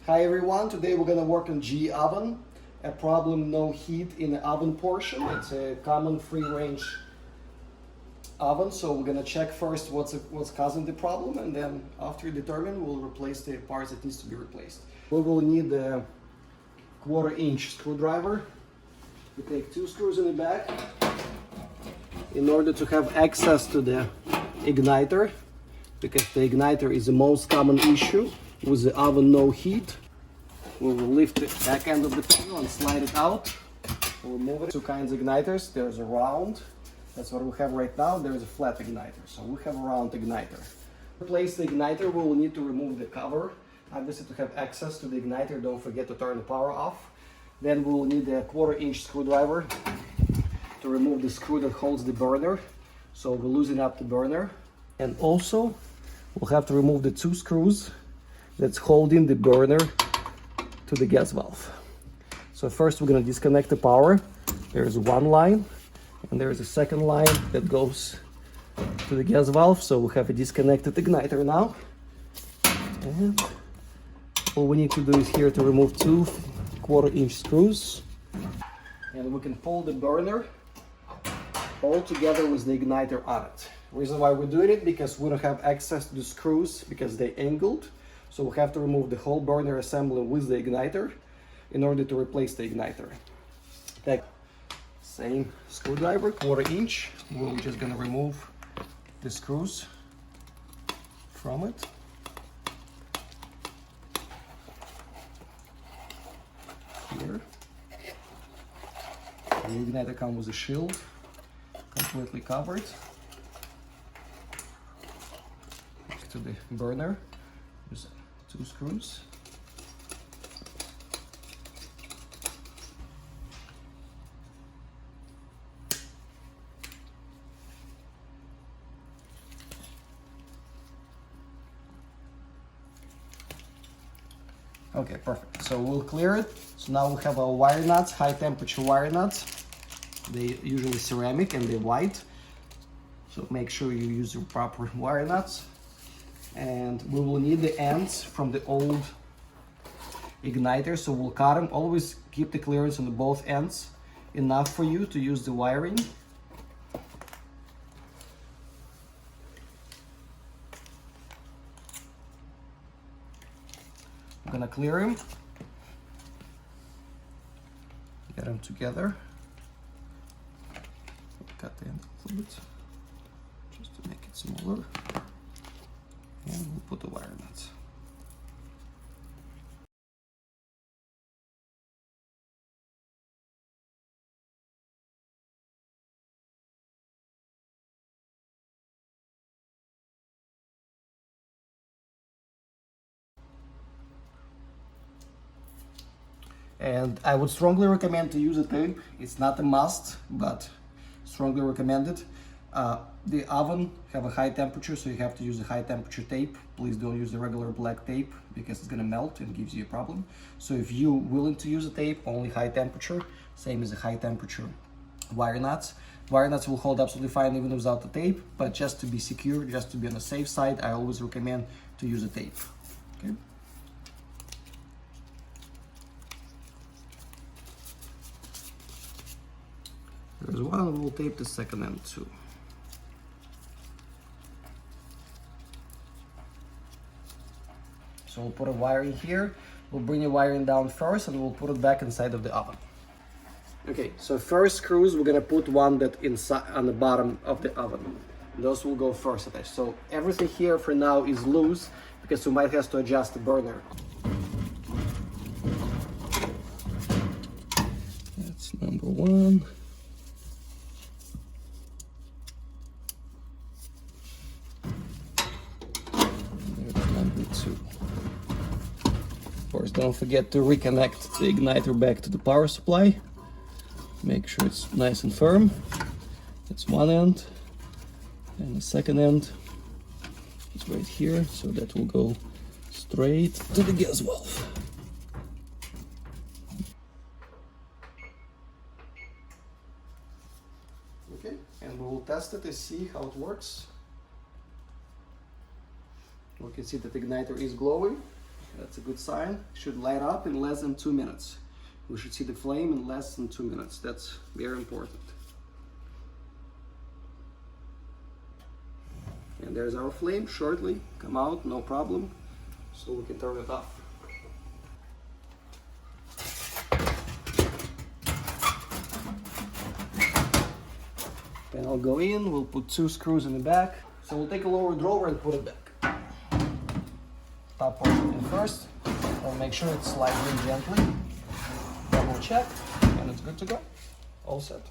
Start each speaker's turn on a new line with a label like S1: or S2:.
S1: Hi everyone, today we're going to work on G oven, a problem no heat in the oven portion. It's a common free range oven, so we're going to check first what's causing the problem, and then after determine we'll replace the parts that needs to be replaced. We will need a 1/4 inch screwdriver. We take 2 screws in the back in order to have access to the igniter, because the igniter is the most common issue with the oven no heat. We will lift the back end of the panel and slide it out. We'll remove it. Two kinds of igniters. There's a round, that's what we have right now. There's a flat igniter, so we have a round igniter. To replace the igniter, we will need to remove the cover. Obviously, to have access to the igniter, don't forget to turn the power off. Then we will need a 1/4 inch screwdriver to remove the screw that holds the burner, so we'll loosen up the burner. And also we'll have to remove the 2 screws that's holding the burner to the gas valve. So first we're going to disconnect the power. There's one line and there's a second line that goes to the gas valve, so we have a disconnected igniter now. And all we need to do is here to remove 2 1/4 inch screws, and we can pull the burner all together with the igniter on it. Reason why we're doing it, because we don't have access to the screws because they angled, so we have to remove the whole burner assembly with the igniter in order to replace the igniter. Take same screwdriver, 1/4 inch. We're just gonna remove the screws from it. Here. The igniter comes with a shield, completely covered. To the burner, there's 2 screws. Okay, perfect. So we'll clear it. So now we have our wire nuts, high temperature wire nuts. They usually ceramic and they're white. So make sure you use your proper wire nuts. And we will need the ends from the old igniter, so we'll cut them. Always keep the clearance on both ends enough for you to use the wiring. I'm gonna clear them, get them together, cut the end a little bit just to make it smaller. And we'll put the wire nuts. And I would strongly recommend to use a tape. It's not a must, but strongly recommended. The oven have a high temperature, so you have to use a high temperature tape. Please don't use the regular black tape because it's gonna melt and gives you a problem. So if you're willing to use a tape, only high temperature, same as a high temperature wire nuts. Wire nuts will hold absolutely fine even without the tape, but just to be secure, just to be on the safe side, I always recommend to use a tape. Okay. There's one, and we'll tape the second end too. So we'll put a wiring here, we'll bring the wiring down first, and we'll put it back inside of the oven. Okay, so first screws, we're gonna put one that inside on the bottom of the oven. Those will go first attached. So everything here for now is loose because we might have to adjust the burner. That's number 1. Of course, don't forget to reconnect the igniter back to the power supply. Make sure it's nice and firm. That's one end, and the second end is right here, so that will go straight to the gas valve. Okay, and we will test it to see how it works. We can see that the igniter is glowing. That's a good sign. Should light up in less than 2 minutes. We should see the flame in less than 2 minutes. That's very important. And there's our flame shortly come out, no problem. So we can turn it off. Then I'll go in, we'll put 2 screws in the back. So we'll take a lower drawer and put it back. Top portion in first. I'll make sure it's sliding in gently. Double check, and it's good to go. All set.